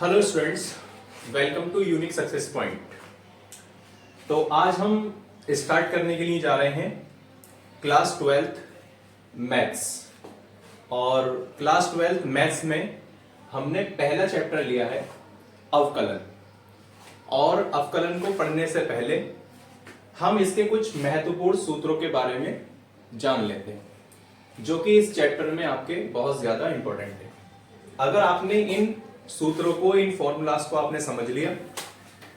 Hello students, welcome to unique success point. तो आज हम स्टार्ट करने के लिए जा रहे हैं क्लास 12th मैथ्स। और क्लास 12th मैथ्स में हमने पहला चैप्टर लिया है अवकलन। और अवकलन को पढ़ने से पहले हम इसके कुछ महत्वपूर्ण सूत्रों के बारे में जान लेते हैं, जो कि इस चैप्टर में आपके बहुत ज्यादा इंपॉर्टेंट है। अगर आपने इन सूत्रों को, इन फॉर्मूलाज को आपने समझ लिया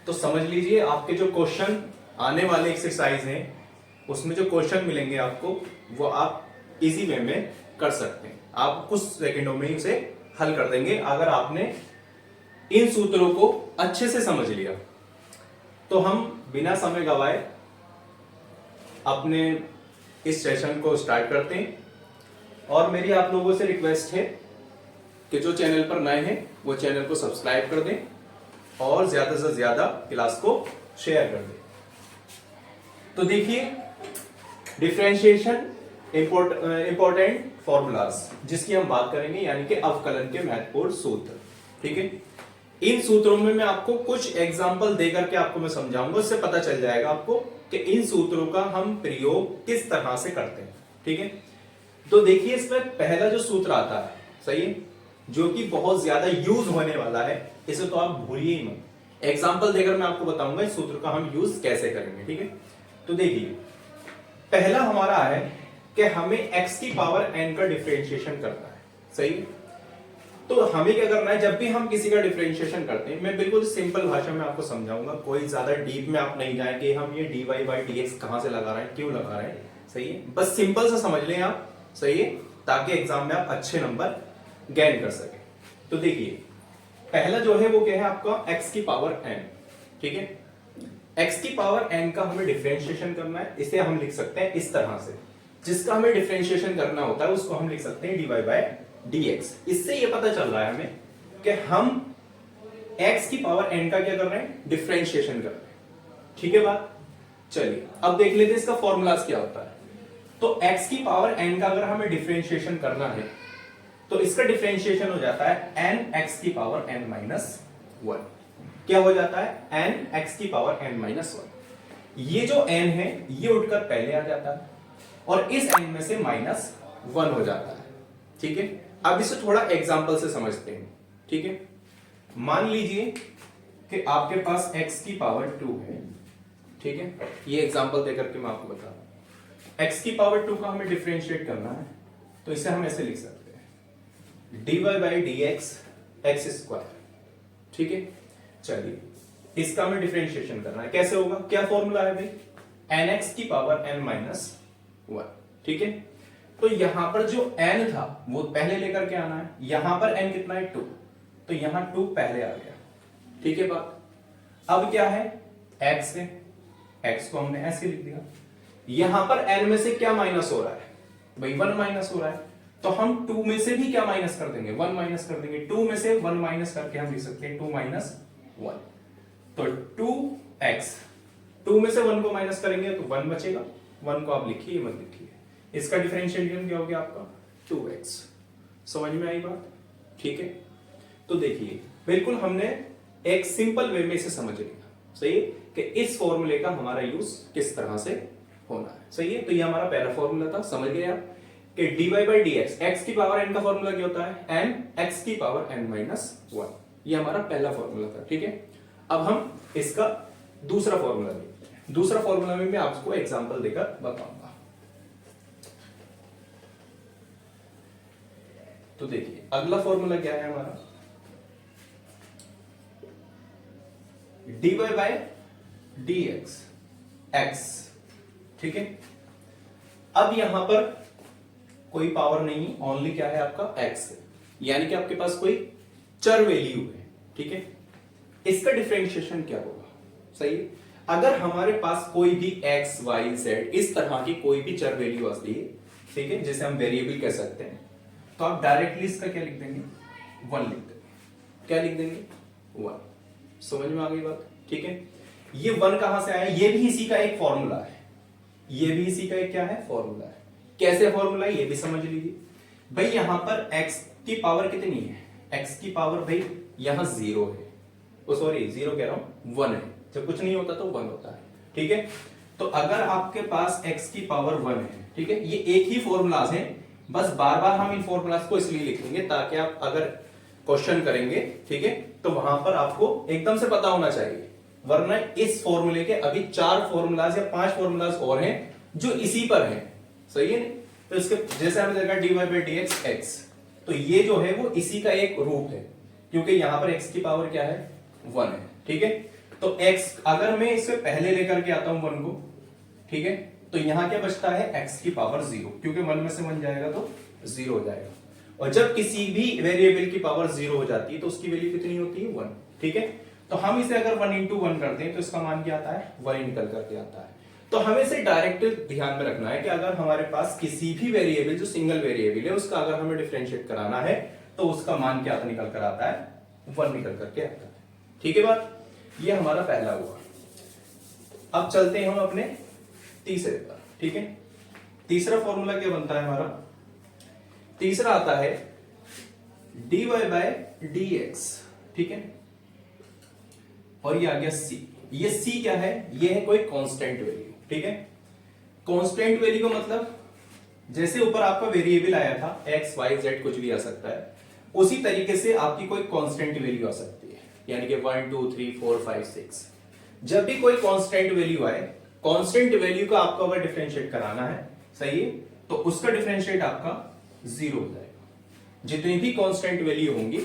तो समझ लीजिए आपके जो क्वेश्चन आने वाले एक्सरसाइज हैं उसमें जो क्वेश्चन मिलेंगे आपको वो आप इजी वे में कर सकते हैं। आप कुछ सेकंडों में ही उसे हल कर देंगे अगर आपने इन सूत्रों को अच्छे से समझ लिया। तो हम बिना समय गवाए अपने इस सेशन को स्टार्ट करते हैं। और मेरी आप लोगों से रिक्वेस्ट है कि जो चैनल पर नए हैं वो चैनल को सब्सक्राइब कर दें और ज्यादा से ज्यादा क्लास को शेयर कर दें। तो देखिए, डिफरेंशिएशन इंपॉर्टेंट फॉर्मूलाज जिसकी हम बात करेंगे, यानी कि अवकलन के महत्वपूर्ण सूत्र। ठीक है, इन सूत्रों में मैं आपको कुछ एग्जांपल देकर के आपको मैं समझाऊंगा, उससे पता चल जाएगा आपको कि इन सूत्रों का हम प्रयोग किस तरह से करते हैं। ठीक है, तो देखिए इसमें पहला जो सूत्र आता है, सही है, जो कि बहुत ज्यादा यूज होने वाला है, इसे तो आप भूलिए ही मत। एग्जांपल देकर मैं आपको बताऊंगा इस सूत्र का हम यूज कैसे करेंगे। ठीक है, तो देखिए पहला हमारा है कि हमें x की पावर n का डिफरेंशिएशन करना है। सही है, तो हमें क्या करना है, जब भी हम किसी का डिफरेंशिएशन करते हैं, मैं बिल्कुल सिंपल भाषा में आपको समझाऊंगा, कोई ज्यादा डीप में आप नहीं जाएंगे हम ये dy बाई dx कहां से लगा रहे हैं, क्यों लगा रहे हैं। सही है, बस सिंपल से समझ लें आप। सही है, ताकि एग्जाम में आप अच्छे नंबर गेन कर सके। तो देखिए पहला जो है वो क्या है आपका x की पावर n। ठीक है, x की पावर n का हमें डिफरेंशिएशन करना है। इसे हम लिख सकते हैं इस तरह से, जिसका हमें डिफरेंशिएशन करना होता है उसको हम लिख सकते हैं dy बाय dx। इससे ये पता चल रहा है हमें कि हम x की पावर n का क्या कर रहे हैं, डिफरेंशिएशन कर रहे हैं। ठीक है बात, चलिए अब देख लेते हैं इसका फॉर्मूलाज क्या होता है। तो x की पावर n का अगर हमें डिफरेंशिएशन करना है तो इसका डिफरेंशिएशन हो जाता है n x की पावर n माइनस 1। क्या हो जाता है, n x की पावर n माइनस 1। ये जो n है ये उठकर पहले आ जाता है और इस n में से माइनस 1 हो जाता है। ठीक है, अब इसे थोड़ा एग्जांपल से समझते हैं। ठीक है, मान लीजिए कि आपके पास x की पावर 2 है। ठीक है, ये एग्जांपल देकर के मैं आपको बता रहा हूं। x की पावर 2 का हमें डिफरेंशिएट करना है, तो इसे हम ऐसे लिख सकते हैं dy by dx x square. ठीक है, चलिए इसका हमें डिफरेंशिएशन करना है। कैसे होगा, क्या फॉर्मूला है भाई, nx की पावर n माइनस 1। ठीक है, तो यहां पर जो n था वो पहले लेकर के आना है। यहां पर n कितना है, 2, तो यहां 2 पहले आ गया। ठीक है बात, अब क्या है, x है, x को हमने ऐसे लिख दिया। यहां पर n में से क्या माइनस हो रहा है भाई, 1 माइनस हो रहा है, तो हम 2 में से भी क्या माइनस कर देंगे, 1 माइनस कर देंगे। 2 में से 1 माइनस करके हम लिख सकते हैं 2 माइनस 1, तो 2x। 2 में से 1 को माइनस करेंगे तो 1 बचेगा, 1 को आप लिखिए मत लिखिए। इसका डिफरेंशिएशन क्या हो गया आपका, 2x। समझ में आई बात। ठीक है, तो देखिए बिल्कुल हमने एक सिंपल वे में इसे समझ लिया। सही है, कि इस फॉर्मूले का हमारा यूज किस तरह से होना है। सही है, तो ये हमारा पहला फॉर्मूला था, समझ गए आप कि dy बाई dx, x की पावर n का फॉर्मूला क्या होता है, n x की पावर n माइनस 1। ये हमारा पहला फॉर्मूला था। ठीक है, अब हम इसका दूसरा फॉर्मूला देखते हैं। दूसरा फॉर्मूला में मैं आपको एग्जांपल देकर बताऊंगा। तो देखिए अगला फॉर्मूला क्या है हमारा, dy बाई dx x। ठीक है, अब यहां पर कोई पावर नहीं, ओनली क्या है आपका x है, यानी कि आपके पास कोई चर वैल्यू है। ठीक है, इसका डिफरेंशिएशन क्या होगा। सही है, अगर हमारे पास कोई भी x y z इस तरह की कोई भी चर वैल्यू आती है, ठीक है, जिसे हम वेरिएबल कह सकते हैं, तो आप डायरेक्टली इसका क्या लिख देंगे, 1 लिख देंगे। क्या लिख देंगे, 1। समझ में आ गई बात। ठीक है, ये 1 कहां से आया, ये भी इसी का एक फॉर्मूला है, ये भी इसी का एक क्या है, फॉर्मूला है। कैसे फॉर्मूला है ये भी समझ लीजिए भाई। यहां पर x की पावर कितनी है, x की पावर भाई यहां 0 है, ओ सॉरी 0 कह रहा हूं 1 है, जब कुछ नहीं होता तो 1 होता है, ठीक है। तो अगर आपके पास x की पावर 1 है, ठीक है, ये एक ही फॉर्मूलाज है, बस बार बार हम इन फॉर्मूलाज को इसलिए लिखेंगे ताकि आप अगर क्वेश्चन करेंगे, ठीक है, तो वहां पर आपको एकदम से पता होना चाहिए, वरना इस फॉर्मूले के अभी 4 फॉर्मूलाज या 5 फॉर्मूलाज और हैं जो इसी पर हैं, सही है नहीं। तो इसके जैसे हमने देखा dy by D x x, तो ये जो है वो इसी का एक रूप है, क्योंकि यहां पर x की पावर क्या है 1 है, ठीक है। तो x अगर मैं इससे पहले लेकर के आता हूं 1 को, ठीक है, तो यहां क्या बचता है x की पावर 0, क्योंकि 1 में से 1 जाएगा तो 0 हो जाएगा। और जब किसी भी वेरिएबल की पावर 0 हो जाती है तो उसकी वैल्यू कितनी होती है 1, ठीक है। तो हम इसे अगर 1 इंटू 1 करते हैं तो इसका मान क्या आता है 1 निकल करके आता है। तो हमें इसे डायरेक्ट ध्यान में रखना है कि अगर हमारे पास किसी भी वेरिएबल जो सिंगल वेरिएबल है उसका अगर हमें डिफरेंशिएट कराना है तो उसका मान क्या निकल कर आता है 1 निकल करके आता है, ठीक है बात। ये हमारा पहला हुआ। अब चलते हैं हम अपने तीसरे पर, ठीक है। तीसरा फॉर्मूला क्या बनता है हमारा, तीसरा आता है dy बाय डी एक्स, ठीक है, और ये आ गया c। ये c क्या है, ये है कोई कांस्टेंट वैल्यू, ठीक है। कांस्टेंट वैल्यू का मतलब जैसे ऊपर आपका वेरिएबल आया था x y z कुछ भी आ सकता है, उसी तरीके से आपकी कोई कांस्टेंट वैल्यू आ सकती है, यानी कि 1 2 3 4 5 6। जब भी कोई कांस्टेंट वैल्यू आए, कांस्टेंट वैल्यू का आपको अगर डिफरेंशिएट कराना है, सही है, तो उसका डिफरेंशिएट आपका 0 हो जाएगा। जितनी भी कांस्टेंट वैल्यू होंगी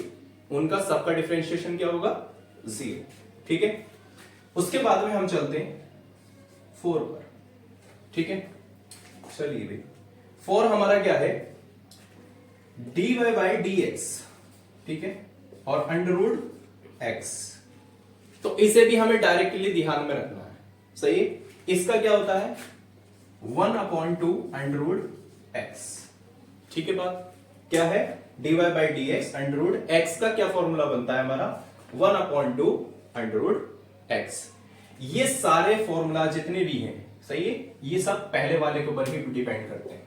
उनका सबका डिफरेंशिएशन क्या होगा 0, ठीक है। उसके बाद में हम चलते हैं 4 पर, ठीक है। चलिए भाई 4 हमारा क्या है dy बाई डी एक्स, ठीक है, और अंडर रूट एक्स। तो इसे भी हमें डायरेक्टली ध्यान में रखना है, सही है। इसका क्या होता है 1/2 अंडर रूट एक्स, ठीक है। बात क्या है dy by D X under root X का क्या फॉर्मूला बनता है हमारा 1/2 अंडर रूट एक्स। ये सारे फॉर्मूला जितने भी हैं, सही है, ये सब पहले वाले के ऊपर ही डिपेंड करते हैं।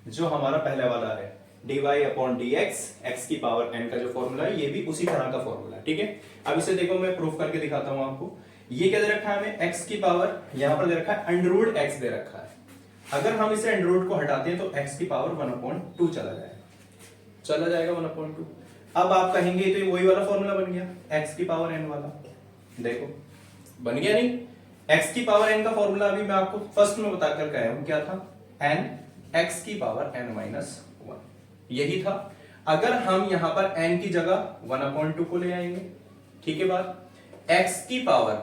जो हमारा पहले वाला है dy upon D x x की पावर n का जो फॉर्मूला है, ये भी उसी तरह का फॉर्मूला है, ठीक है। अब इसे देखो मैं प्रूफ करके दिखाता हूं आपको। ये क्या दे रखा है हमें x की पावर, यहां पर दे रखा है अंडर रूट x दे रखा है। अगर हम इसे अंडर रूट को हटाते हैं तो x की पावर 1/2 चला जाएगा 1/2। अब आप कहेंगे तो ये वही वाला फॉर्मूला बन गया x की पावर n वाला, देखो बन गया नहीं। x की पावर n का फॉर्मूला अभी मैं आपको फर्स्ट में बताकर गया हूं, क्या था n x की पावर n माइनस 1, यही था। अगर हम यहां पर n की जगह 1/2 को ले आएंगे, ठीक है बात, x की पावर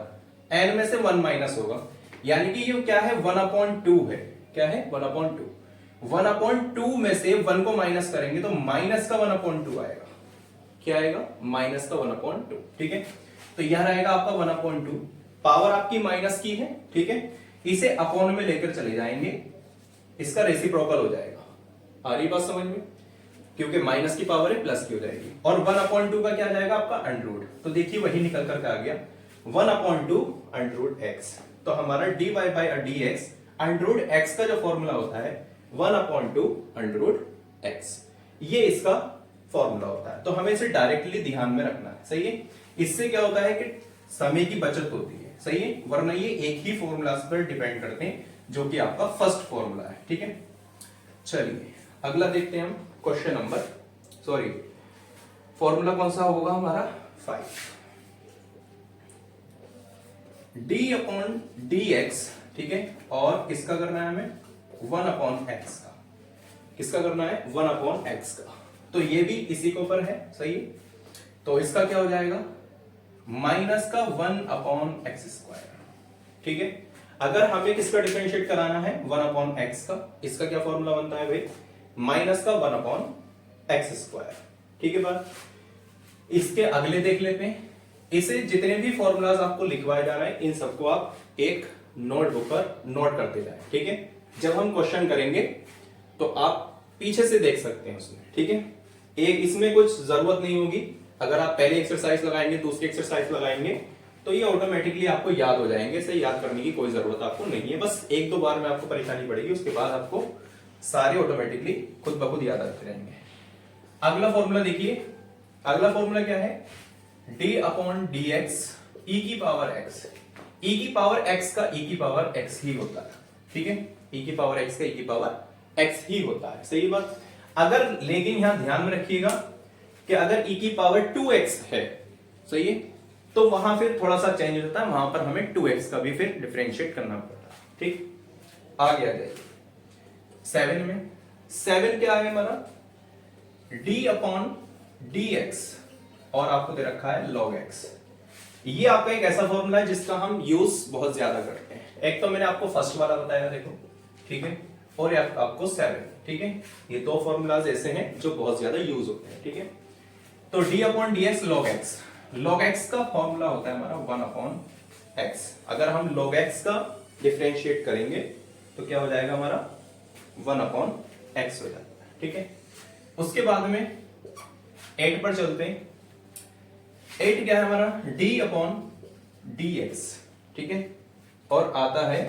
n में से 1 माइनस होगा, यानी कि ये क्या है 1/2 है, क्या है 1/2। 1/2 में से 1 को माइनस करेंगे तो माइनस का 1/2 आएगा, क्या आएगा माइनस का 1/2, ठीक है। तो यह रहेगा आपका 1/2, पावर आपकी माइनस की है, ठीक है। इसे अपॉन में लेकर चले जाएंगे, इसका रेसिप्रोकल हो जाएगा। आ रही बात समझ में, क्योंकि माइनस की पावर है प्लस की हो जाएगी। और 1/2 का क्या आ जाएगा आपका अंडर रूट, तो देखिए वही निकल करके आ गया 1/2 अंडर रूट एक्स। तो हमारा dy by D X under root X का जो फॉर्मूला होता है 1/2 अंडर रूट एक्स, ये इसका फॉर्मूला होता है। तो हमें इसे डायरेक्टली ध्यान में रखना है, सही है। इससे क्या होता है कि समय की बचत होती है, सही है, वरना ये एक ही फॉर्मूला पर डिपेंड करते हैं जो कि आपका फर्स्ट फॉर्मूला है, ठीक है। चलिए अगला देखते हैं हम क्वेश्चन नंबर, सॉरी फॉर्मूला कौन सा होगा हमारा 5, d अपॉन डी एक्स, ठीक है, और किसका करना है हमें 1/x का, किसका करना है 1/x का। तो ये भी इसी के ऊपर है, सही है। तो इसका क्या हो जाएगा माइनस का 1/x स्क्वायर, ठीक है। अगर हमें किसका डिफरेंशिएट कराना है 1/x का, इसका क्या फॉर्मूला बनता है भाई माइनस का 1/x स्क्वायर, ठीक है बात। इसके अगले देख लेते हैं। इसे जितने भी फॉर्मूलाज आपको लिखवाए जा रहे हैं इन सबको आप एक नोटबुक पर नोट करते जाए, ठीक है। जब हम क्वेश्चन करेंगे तो आप पीछे से देख सकते हैं उसमें, ठीक है। एक इसमें कुछ जरूरत नहीं होगी, अगर आप पहले एक्सरसाइज लगाएंगे दूसरी एक्सरसाइज लगाएंगे तो ये ऑटोमेटिकली आपको याद हो जाएंगे, इसे याद करने की कोई जरूरत आपको नहीं है। बस 1-2 बार में आपको परेशानी पड़ेगी, उसके बाद आपको सारे ऑटोमेटिकली खुद ब खुद याद आते रहेंगे। अगला फॉर्मूला देखिए अगला फॉर्मूला क्या है, डी अपॉन डी एक्स ई की पावर एक्स। ई की पावर एक्स का ई की पावर एक्स ही होता है, ठीक है, ई की पावर एक्स का ई की पावर एक्स ही होता है, सही बात। अगर लेकिन यहां ध्यान में रखिएगा कि अगर ई की पावर 2x है, सही है, तो वहां फिर थोड़ा सा चेंज होता है, वहां पर हमें 2x का भी फिर डिफरेंशिएट करना पड़ता है, ठीक। आगे आ जाइए 7 में। 7 क्या है हमारा, d अपॉन डी एक्स और आपको दे रखा है log x। ये आपका एक ऐसा फॉर्मूला है जिसका हम यूज बहुत ज्यादा करते हैं। एक तो मैंने आपको फर्स्ट वाला बताया, देखो, ठीक है, और आपको 7, ठीक है, ये दो फॉर्मूलाज ऐसे हैं जो बहुत ज्यादा यूज होते हैं, ठीक है। तो d upon D x log x, log x का फॉर्मूला होता है हमारा 1 अपॉन x। अगर हम log x का डिफरेंशिएट करेंगे तो क्या हो जाएगा हमारा 1 अपॉन x हो जाता है, ठीक है। उसके बाद में 8 पर चलते हैं। 8 क्या है हमारा, d अपॉन डी एक्स, ठीक है, और आता है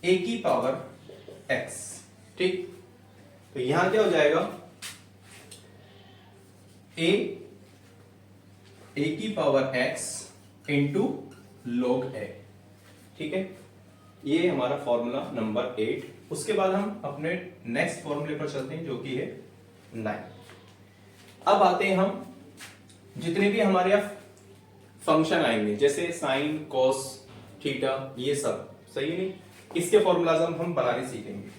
a की पावर x, ठीक। तो यहां क्या हो जाएगा, a की power x into log a, ठीक है। ये हमारा फॉर्मूला नंबर 8। उसके बाद हम अपने नेक्स्ट फॉर्मूले पर चलते हैं जो कि है 9। अब आते हैं हम जितने भी हमारे यहाँ फंक्शन आएंगे जैसे साइन कॉस थीटा, ये सब सही है नहीं, इसके फॉर्मूलाज हम बनाने सीखेंगे।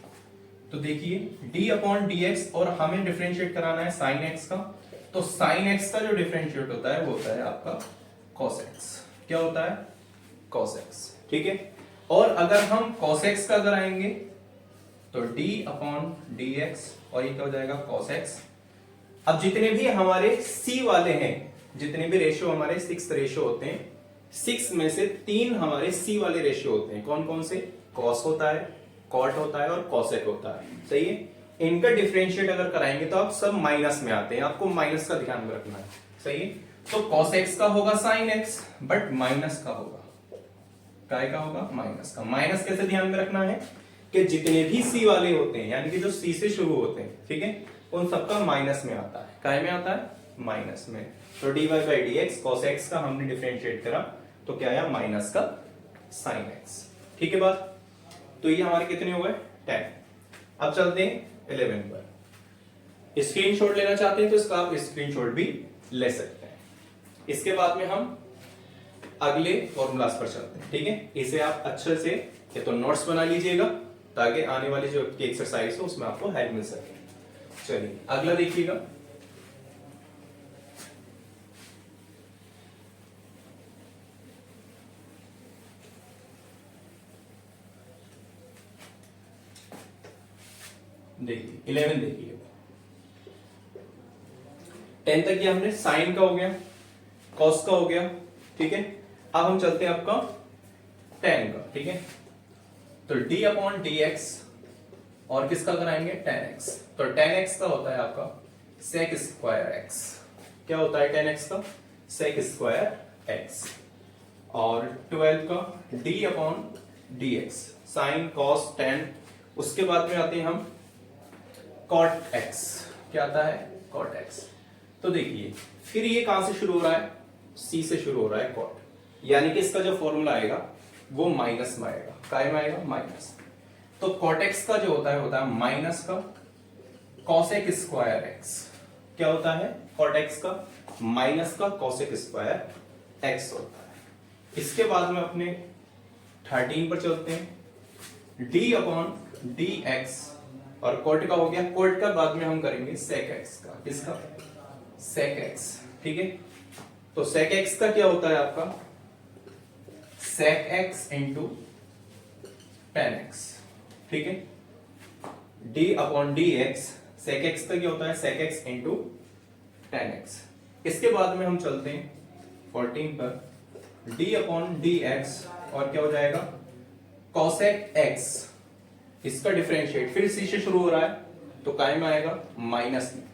तो देखिए d अपॉन डी एक्स और हमें डिफरेंशिएट कराना है साइन एक्स का, तो साइन एक्स का जो डिफरेंशिएट होता है वो होता है आपका कॉस एक्स। क्या होता है, कॉस एक्स, ठीक है। और अगर हम cos x का अगर आएंगे तो d अपॉन डी एक्स और ये क्या हो जाएगा cos x। अब जितने भी हमारे c वाले हैं, जितने भी रेशियो हमारे 6 रेशियो होते हैं, 6 में से 3 हमारे c वाले रेशियो होते हैं। कौन कौन से, cos होता है, cot होता है और cosec होता है, सही है। इनका डिफरेंशिएट अगर कराएंगे तो आप सब माइनस में आते हैं, आपको माइनस का ध्यान में रखना है, सही है। तो cos x का होगा sin x, बट माइनस का होगा, काय का होगा, माइनस का। माइनस कैसे ध्यान में रखना है कि जितने भी c वाले होते हैं, यानी कि जो c से शुरू होते हैं, ठीक है, उन सबका माइनस में आता है। काय में आता है, माइनस में। तो dy by D x cos x का हमने डिफरेंशिएट करा तो क्या आया, माइनस का sin x, ठीक है बात। तो ये हमारे कितने हो गए, 10। अब चलते हैं 11 पर। स्क्रीनशॉट लेना चाहते हैं तो इसका आप स्क्रीनशॉट भी ले सकते हैं। इसके बाद में हम अगले फॉर्मूलास पर चलते हैं, ठीक है। इसे आप अच्छे से या तो नोट्स बना लीजिएगा ताकि आने वाली जो एक्सरसाइज हो उसमें आपको हेल्प मिल सके। चलिए अगला देखिएगा, देखिए 11 देखिए। 10 तक ये हमने साइन का हो गया, कॉस का हो गया, ठीक है। अब हम चलते हैं आपका tan का, ठीक है। तो d अपॉन डी एक्स और किसका कराएंगे, tan x। तो tan x का होता है आपका sec स्क्वायर x। क्या होता है tan x का, sec स्क्वायर x। और 12 का d upon D X, sine cos tan। उसके बाद में आते हैं हम cot x। क्या आता है, cot x। तो देखिए फिर ये कहां से शुरू हो रहा है, c से शुरू हो रहा है cot, यानी कि इसका जो फॉर्मूला आएगा वो माइनस में आएगा। काय में आएगा, माइनस। तो cot x का जो होता है माइनस का cosec स्क्वायर x। क्या होता है, cot x का माइनस का cosec स्क्वायर x होता है। इसके बाद में अपने 13 पर चलते हैं। d अपॉन डी एक्स और cot का हो गया, cot का बाद में हम करेंगे sec x का। किसका, sec x, ठीक है। तो sec x का क्या होता है आपका, sec x into tan x, ठीक है। d upon D x, sec x का क्या होता है, sec x into tan x। इसके बाद में हम चलते हैं 14 पर। d अपॉन डी एक्स और क्या हो जाएगा, cosec x। इसका डिफरेंशिएट फिर c से शुरू हो रहा है तो काय में आएगा, माइनस में,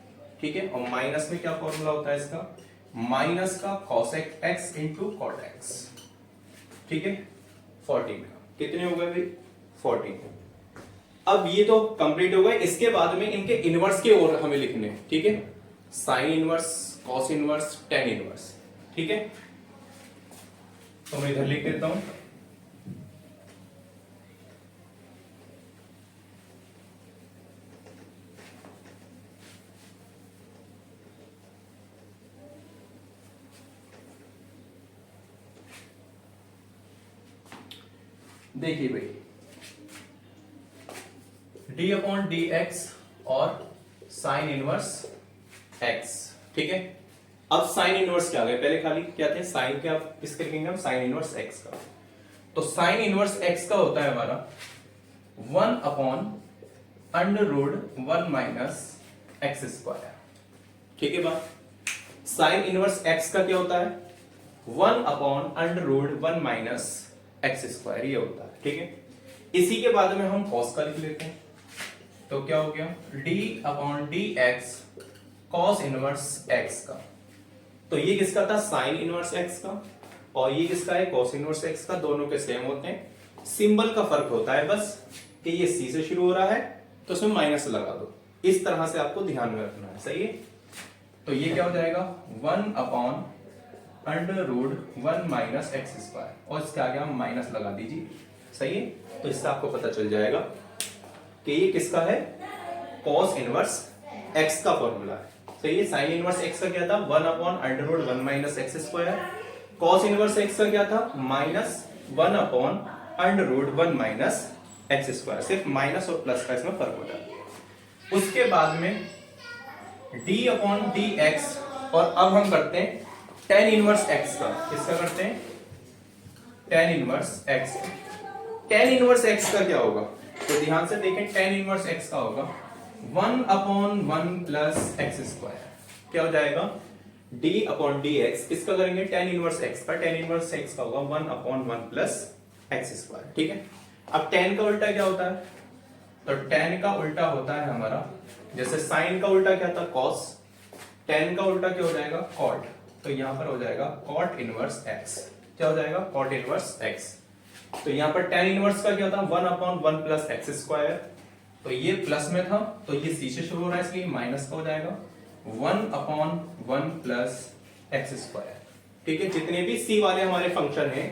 ठीक है। और माइनस में क्या फॉर्मूला होता है इसका, माइनस का cosec x into cot x, ठीक है। 14 का कितने हो गए भाई, 14। अब ये तो कंप्लीट हो गए। इसके बाद में इनके इनवर्स के और हमें लिखने हैं, ठीक है। Sine inverse cos inverse tan inverse. ठीक है, तो मैं इधर लिख देता हूं। देखिए भाई, डी अपॉन डी एक्स और साइन इनवर्स एक्स। ठीक है, अब साइन इनवर्स क्या गए, पहले खाली क्या थे साइन के, अब किसके लिखेंगे हम, साइन इनवर्स एक्स का। तो साइन इनवर्स एक्स का होता है हमारा 1 upon under root 1 minus X square. ठीक है बात, साइन इनवर्स एक्स का क्या होता है 1 upon under root 1 minus X square, ये होता है। ठीक है, इसी के बाद में हम कॉस का लिख लेते हैं। तो क्या हो गया d upon D X cos inverse X का। तो ये किसका था, साइन इनवर्स एक्स का, और ये किसका है, कॉस इनवर्स एक्स का। दोनों के सेम होते हैं, सिंबल का फर्क होता है बस कि ये सी से शुरू हो रहा है तो उसमें माइनस लगा दो। इस तरह से आपको ध्यान में रखना है, सही है। तो ये क्या हो जाएगा 1 upon under root 1 minus X square, और इसके आगे हम माइनस लगा दीजिए, सही है। तो इससे आपको पता चल जाएगा कि ये किसका है, कॉस इनवर्स एक्स का फॉर्मूला है। सही है, साइन इनवर्स एक्स का क्या था 1 upon under root 1 minus X square, cos inverse X का क्या था minus 1 upon under root 1 minus X square. सिर्फ माइनस और प्लस का इसमें फर्क होता है। उसके बाद में d अपॉन डी एक्स, और अब हम करते हैं टेन इनवर्स एक्स का। किसका करते हैं, ten inverse x. Tan inverse X का क्या होगा, तो ध्यान से देखें, टेन इनवर्स एक्स का होगा 1 अपॉन 1 प्लस एक्स स्क्वायर। क्या हो जाएगा d अपॉन डी एक्स, किसका करेंगे टेन इनवर्स एक्स का। टेन इनवर्स एक्स का होगा 1 अपॉन 1 प्लस एक्स स्क्वायर। ठीक है, अब टेन का उल्टा क्या होता है, तो टेन का उल्टा होता है हमारा, जैसे साइन का उल्टा क्या था कॉस, टेन का उल्टा क्या हो जाएगा कॉट। तो यहां पर हो जाएगा कॉट इनवर्स एक्स। क्या हो जाएगा कॉट इनवर्स एक्स। तो यहां पर टेन इनवर्स का क्या होता है 1 अपॉन 1 प्लस एक्स स्क्वायर। तो ये प्लस में था तो ये सी से शुरू हो रहा है, इसलिए माइनस का हो जाएगा 1 अपॉन 1 प्लस एक्स स्क्वायर। ठीक है, जितने भी सी वाले हमारे फंक्शन हैं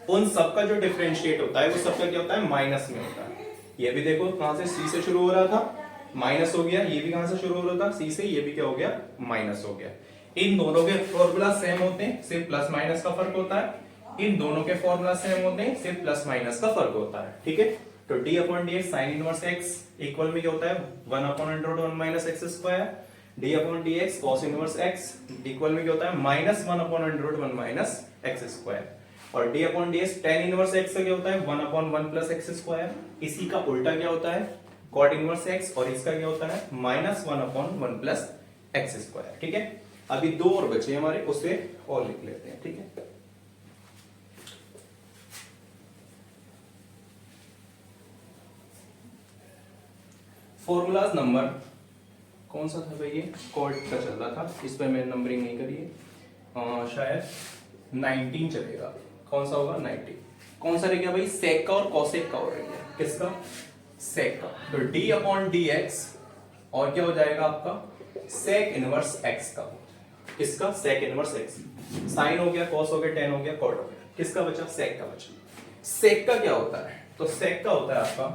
उन सबका जो डिफरेंशिएट होता है वो सबका क्या होता है माइनस में होता है। ये भी देखो कहां से सी से शुरू हो रहा था, माइनस हो गया, ये भी कहां से शुरू हो रहा था सी से, ये भी क्या हो गया माइनस हो गया। इन दोनों के फॉर्मूला सेम होते हैं, सिर्फ प्लस माइनस का फर्क होता है। इन दोनों के फॉर्मूला सेम होते हैं, सिर्फ प्लस माइनस का फर्क होता है। ठीक है, तो d upon D X sine inverse X equal में क्या होता है 1 upon under root 1 minus X square. d upon D X cos inverse X equal में क्या होता है minus 1 upon under root 1 minus X square. और d upon D X tan inverse X का क्या होता है 1 अपॉन 1 प्लस एक्स स्क्वायर। इसी का उल्टा क्या होता है कॉट इनवर्स एक्स, और इसका क्या होता है minus 1 upon 1 plus x square. ठीक है, अभी दो और बचे हमारे, उसे और लिख लेते हैं। ठीक है, फॉर्मूलाज नंबर कौन सा था भाई, ये कॉट का चल रहा था, इस पर मैंने नंबरिंग नहीं करी है, शायद 19 चलेगा। कौन सा होगा 19। कौन सा रह गया भाई सेक का और कॉसेक का और रह गया, किसका सेक का। तो d अपॉन डी एक्स और क्या हो जाएगा आपका सेक इनवर्स एक्स का। किसका सेक इनवर्स एक्स। साइन हो गया, कॉस हो गया, टेन हो गया, कॉट हो गया, किसका बचा सेक का बचा। सेक का क्या होता है, तो सेक का होता है आपका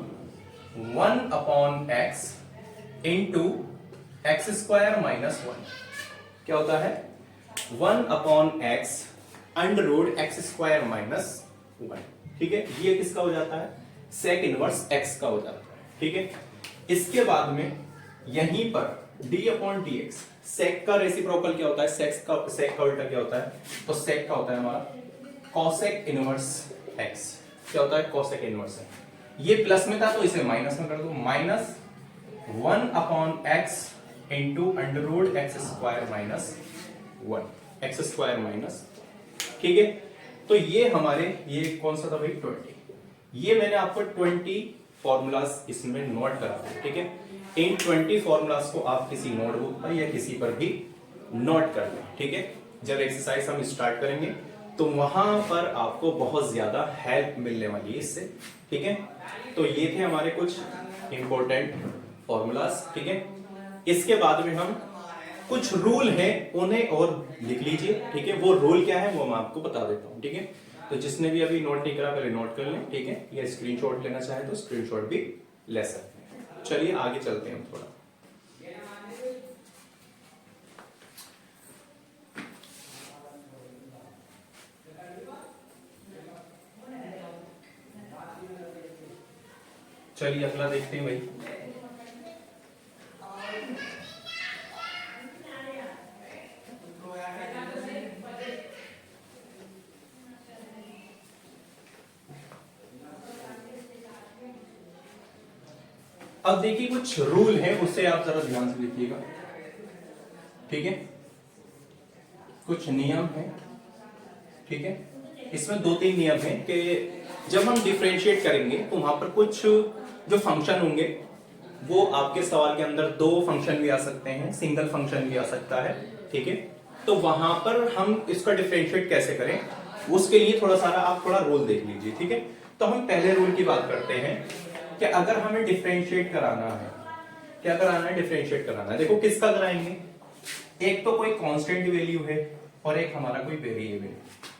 1 upon X into X square minus 1। क्या होता है 1 upon X under root X square minus 1। ठीक है, ये किसका हो जाता है सेक इनवर्स एक्स का हो जाता है। ठीक है, इसके बाद में यहीं पर d अपॉन डी एक्स, सेक का रेसिप्रोकल क्या होता है सेक का उल्टा क्या होता है, तो सेक का होता है हमारा कॉसेक इनवर्स एक्स। क्या होता है कॉसेक इनवर्स एक्स। ये प्लस में था तो इसे माइनस में कर दो, minus 1 upon X into under root X square minus 1 X square minus. ठीक है, तो ये हमारे ये कौन सा था भाई 20। ये मैंने आपको 20 फॉर्मूलाज इसमें नोट करा दिए। ठीक है, इन 20 फॉर्मूलाज को आप किसी नोटबुक पर या किसी पर भी नोट कर लें। ठीक है, जब एक्सरसाइज हम स्टार्ट करेंगे तो वहां पर आपको बहुत ज्यादा हेल्प मिलने वाली है इससे। ठीक है, तो ये थे हमारे कुछ इंपॉर्टेंट फॉर्मूलाज। ठीक है, इसके बाद में हम कुछ रूल है उन्हें और लिख लीजिए, ठीक है। वो रूल क्या है वो मैं आपको बता देता हूं, ठीक है। तो जिसने भी अभी नोट नहीं करा पहले नोट कर लें, ठीक है। या स्क्रीनशॉट लेना चाहे तो स्क्रीनशॉट भी ले सकते हैं। चलिए आगे चलते हैं थोड़ा। चलिए अगला देखते हैं भाई। अब देखिए कुछ रूल है, उससे आप जरा ध्यान से देखिएगा, ठीक है। कुछ नियम है, ठीक है। इसमें 2-3 नियम है कि जब हम डिफरेंशिएट करेंगे तो वहां पर कुछ जो फंक्शन होंगे वो आपके सवाल के अंदर 2 फंक्शन भी आ सकते हैं, सिंगल फंक्शन भी आ सकता है, ठीक है। तो वहां पर हम इसका डिफरेंशिएट कैसे करें उसके लिए थोड़ा सारा आप थोड़ा रूल देख लीजिए, ठीक है। तो हम पहले रूल की बात करते हैं कि अगर हमें डिफरेंशिएट कराना है, क्या कराना है, डिफरेंशिएट कराना है। देखो किसका कराएंगे, एक तो कोई कांस्टेंट वैल्यू है और एक हमारा कोई वेरिएबल।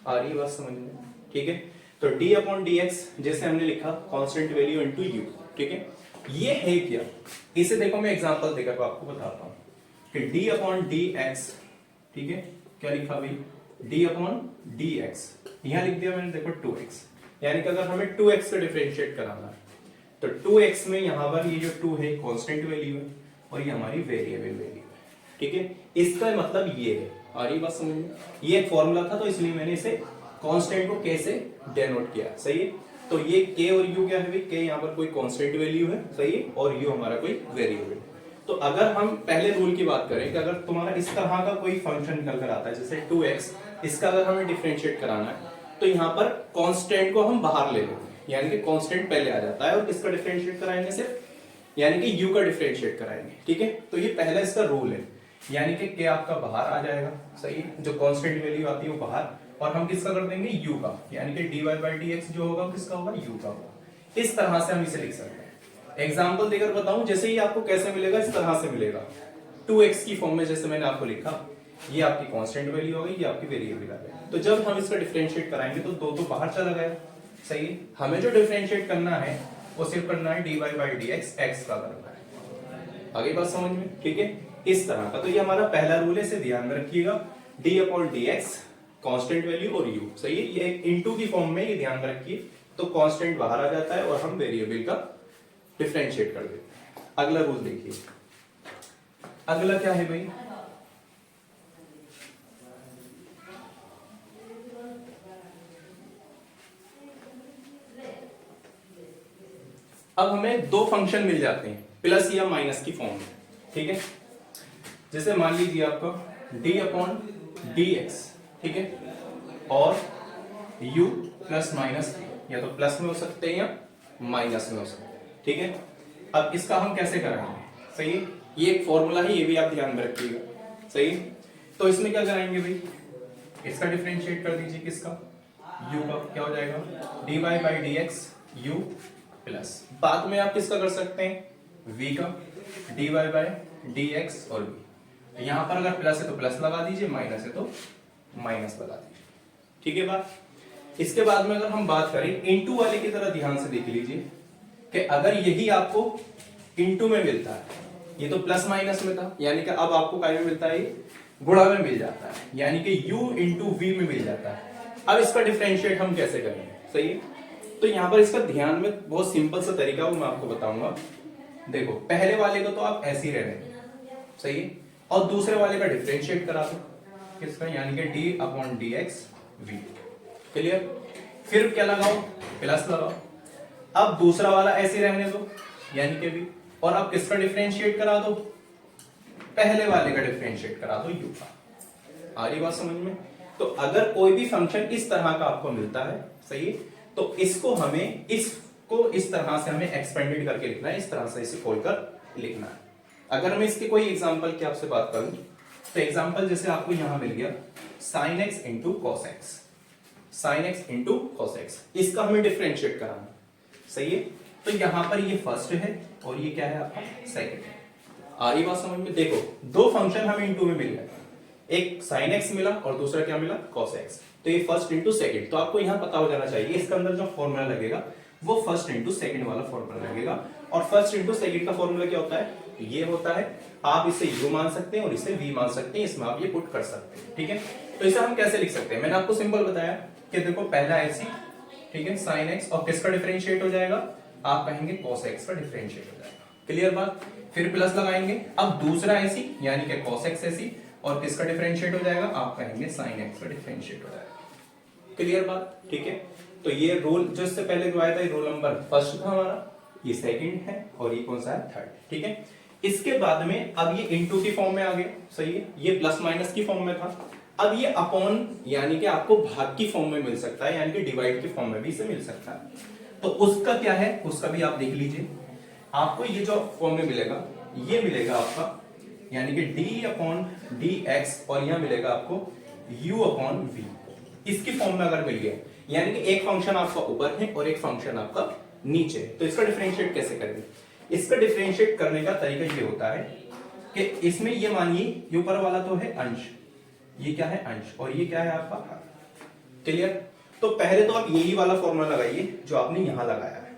आ रही है बात समझ में, ठीक है। तो d अपॉन dx जैसे हमने लिखा कांस्टेंट वैल्यू इनटू u, ठीक है। ये है क्या, इसे देखो मैं एग्जांपल देकर आपको बताता हूं कि d अपॉन dx, ठीक है। क्या लिखा भाई, d अपॉन dx, यहां लिख दिया मैंने, देखो 2x, यानी कि अगर हमें 2x का डिफरेंशिएट कराना है तो 2x में यहां पर ये जो 2 है कांस्टेंट वैल्यू है और ये हमारी वेरिएबल वैल्यू है, ठीक है। इसका मतलब ये है, आ रही बात समझ में, ये एक फॉर्मूला था तो इसलिए मैंने इसे कांस्टेंट को k से डेनोट किया, सही है। तो ये k और u क्या है भाई, k यहाँ पर कोई कांस्टेंट वैल्यू है, सही है, और u हमारा कोई वेरिएबल। तो अगर हम पहले रूल की बात करें कि अगर तुम्हारा इस तरह का कोई फंक्शन निकल कर आता है जैसे 2x, इसका अगर हमें डिफरेंशिएट कराना है तो यहाँ पर कांस्टेंट को हम बाहर ले लेते हैं, यानी कि कांस्टेंट पहले आ जाता है और किसका डिफरेंशिएट कराएंगे सिर्फ, यानी कि u का डिफरेंशिएट कराएंगे, ठीक है। तो ये पहला इसका रूल है, यानी कि k आपका बाहर आ जाएगा, सही है, जो कांस्टेंट वैल्यू आती है वो बाहर, और हम किसका कर देंगे, u का, यानी कि dy by dx जो होगा किसका होगा, u का होगा। इस तरह से हम इसे लिख सकते हैं। एग्जांपल देकर बताऊं, जैसे ही आपको कैसे मिलेगा, इस तरह से मिलेगा 2x की फॉर्म में, जैसे मैंने आपको लिखा, ये आपकी कांस्टेंट वैल्यू हो गई, ये आपकी वेरिएबल आ गई। तो जब हम इसका डिफरेंशिएट कराएंगे तो 2 तो बाहर चला गया, सही है। हमें जो डिफरेंशिएट करना है वो सिर्फ करना है dy by dx, x का करना है। आगे बात समझ में, ठीक है, इस तरह का। तो ये हमारा पहला रूल है, इसे ध्यान में रखिएगा, d upon dx constant value और u, सही है। ये इनटू की फॉर्म में, ये ध्यान में रखिए, तो कांस्टेंट बाहर आ जाता है और हम वेरिएबल का डिफरेंशिएट कर देते हैं। अगला रूल देखिए, अगला क्या है भाई, अब हमें 2 फंक्शन मिल जाते हैं प्लस या माइनस की फॉर्म में, ठीक है। जैसे मान लीजिए आपका d अपॉन dx, ठीक है, और u प्लस माइनस, या तो प्लस में हो सकते हैं या माइनस में हो सकते हैं, ठीक है। अब इसका हम कैसे कराएंगे, सही है, ये एक फॉर्मूला है, ये भी आप ध्यान में रखिएगा, सही है। तो इसमें क्या कराएंगे भाई, इसका डिफरेंशिएट कर दीजिए, किसका, u का, क्या हो जाएगा, dy by dx u plus, बाद में आप किसका कर सकते हैं, v का, dy by dx और v। यहां पर अगर प्लस है तो प्लस लगा दीजिए, माइनस है तो माइनस लगा दीजिए, ठीक है बात। इसके बाद में अगर हम बात करें इनटू वाले की तरह, ध्यान से देख लीजिए कि अगर यही आपको इनटू में मिलता है, ये तो प्लस माइनस में था, यानी कि अब आपको काय में मिलता है, गुणा में मिल जाता है, यानी कि u इंटू v में मिल जाता है। अब इसका डिफरेंशिएट हम कैसे करेंगे, सही है। तो यहां पर इसका ध्यान में बहुत सिंपल सा तरीका वो मैं आपको बताऊंगा। देखो पहले वाले को तो आप ऐसे ही रहने दो, सही है, और दूसरे वाले का डिफरेंशिएट करा दो, किसका, यानी कि d upon dx v, clear. फिर क्या लगाओ, प्लस लगाओ। अब दूसरा वाला ऐसे रहने दो, यानी कि v, और अब किसका डिफरेंशिएट करा दो, पहले वाले का डिफरेंशिएट करा दो u का। आ रही बात समझ में। तो अगर कोई भी फंक्शन इस तरह का आपको मिलता है, सही है, तो इसको हमें इस तरह से हमें एक्सपेंडेड करके लिखना है, इस तरह से इसे खोलकर लिखना है। अगर मैं इसके कोई एग्जांपल की आपसे बात करूं तो एग्जांपल जैसे आपको यहां मिल गया sin x into cos x, sin x into cos x, इसका हमें डिफरेंशिएट कराना, सही है। तो यहां पर ये फर्स्ट है और ये क्या है आपका सेकंड है, आ रही बात समझ में? देखो दो फंक्शन हमें इनटू में मिल गया, एक sin x मिला और दूसरा क्या मिला, cos x। तो ये फर्स्ट इंटू सेकंड, तो आपको यहाँ पता हो जाना चाहिए इसके अंदर जो फॉर्मूला लगेगा वो फर्स्ट इंटू सेकंड वाला फॉर्मूला लगेगा। और फर्स्ट इंटू सेकंड का फॉर्मूला क्या होता है, ये होता है, आप इसे u मान सकते हैं और इसे v मान सकते हैं, इसमें आप ये पुट कर सकते हैं, ठीक है। तो इसे हम कैसे लिख सकते हैं, मैंने आपको सिंपल बताया कि देखो पहला ऐसी, ठीक है, sin x और किसका डिफरेंशिएट हो जाएगा, आप कहेंगे cos x का डिफरेंशिएट हो जाएगा, क्लियर बात। फिर प्लस लगाएंगे, अब दूसरा ऐसी यानी कि cos x ऐसी और किसका डिफरेंशिएट हो जाएगा, आप कहेंगे sin x का डिफरेंशिएट हो जाएगा, क्लियर बात, ठीक है। तो ये रूल जो इससे पहले जो आया था, ये रूल नंबर फर्स्ट था हमारा, ये सेकंड है और ये कौन सा है, थर्ड, ठीक है। इसके बाद में अब ये इनटू की फॉर्म में आ गया, सही है, ये प्लस माइनस की फॉर्म में था, अब ये अपॉन यानी कि आपको भाग की फॉर्म में मिल सकता है, यानी कि डिवाइड की फॉर्म में भी इसे मिल सकता है। तो उसका क्या है, उसका भी आप देख लीजिए, आपको ये जो फॉर्म में मिलेगा ये मिलेगा आपका, यानी कि d अपॉन डी एक्स और यहां मिलेगा आपको u अपॉन v, इसकी फॉर्म में अगर मिल गया, यानी कि एक फंक्शन आपका ऊपर है और एक फंक्शन आपका नीचे है, तो इसका डिफरेंशिएट कैसे करेंगे। इसका डिफरेंशिएट करने का तरीका ये होता है कि इसमें ये मानिए ये ऊपर वाला तो है अंश, ये क्या है अंश और ये क्या है आपका हर, क्लियर। तो पहले तो आप यही वाला फॉर्मूला लगाइए जो आपने यहां लगाया है,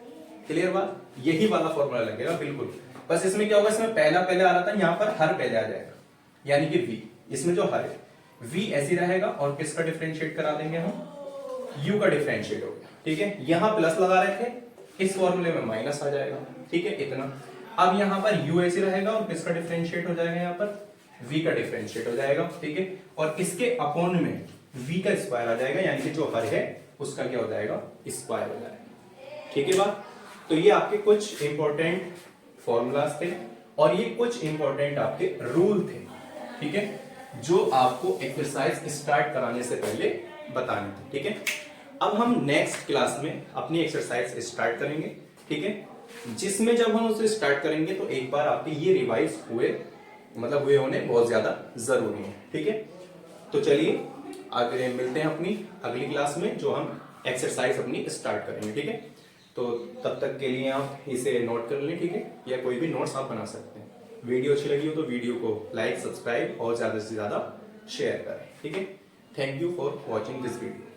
क्लियर बात, यही वाला फॉर्मूला लगेगा बिल्कुल। बस इसमें क्या होगा, इसमें पहला पहले आ रहा था, यहां पर हर पहले आ जाएगा, यानी कि v, इसमें जो हर है v ऐसे रहेगा और किसका डिफरेंशिएट करा देंगे हम, u का डिफरेंशिएट हो गया, ठीक है। यहां प्लस लगा रहे थे, इस फॉर्मूले में माइनस आ जाएगा, ठीक है, इतना। अब यहां पर u ऐसे रहेगा और किसका डिफरेंशिएट हो जाएगा, यहां पर v का डिफरेंशिएट हो जाएगा, ठीक है। और इसके अपॉन में v का स्क्वायर आ जाएगा, यानी कि जो हर है उसका क्या हो जाएगा, स्क्वायर हो जाएगा, ठीक है बात। तो ये आपके कुछ इंपॉर्टेंट फॉर्मूलाज थे और ये कुछ इंपॉर्टेंट आपके रूल थे, ठीक है, जो आपको एक्सरसाइज स्टार्ट कराने से पहले बताने थे, ठीक है। अब हम नेक्स्ट क्लास में अपनी एक्सरसाइज स्टार्ट करेंगे, ठीक है, जिसमें जब हम उसे स्टार्ट करेंगे तो एक बार आपके ये रिवाइज हुए, मतलब हुए होने बहुत ज्यादा जरूरी है, ठीक है। तो चलिए आगे मिलते हैं अपनी अगली क्लास में, जो हम एक्सरसाइज अपनी स्टार्ट करेंगे, ठीक है। तो तब तक के लिए आप इसे नोट कर लें, ठीक है, या कोई भी नोट्स आप बना सकते हैं। वीडियो अच्छी लगी हो तो वीडियो को लाइक, सब्सक्राइब और ज्यादा से ज्यादा शेयर करें, ठीक है। Thank you for watching this video.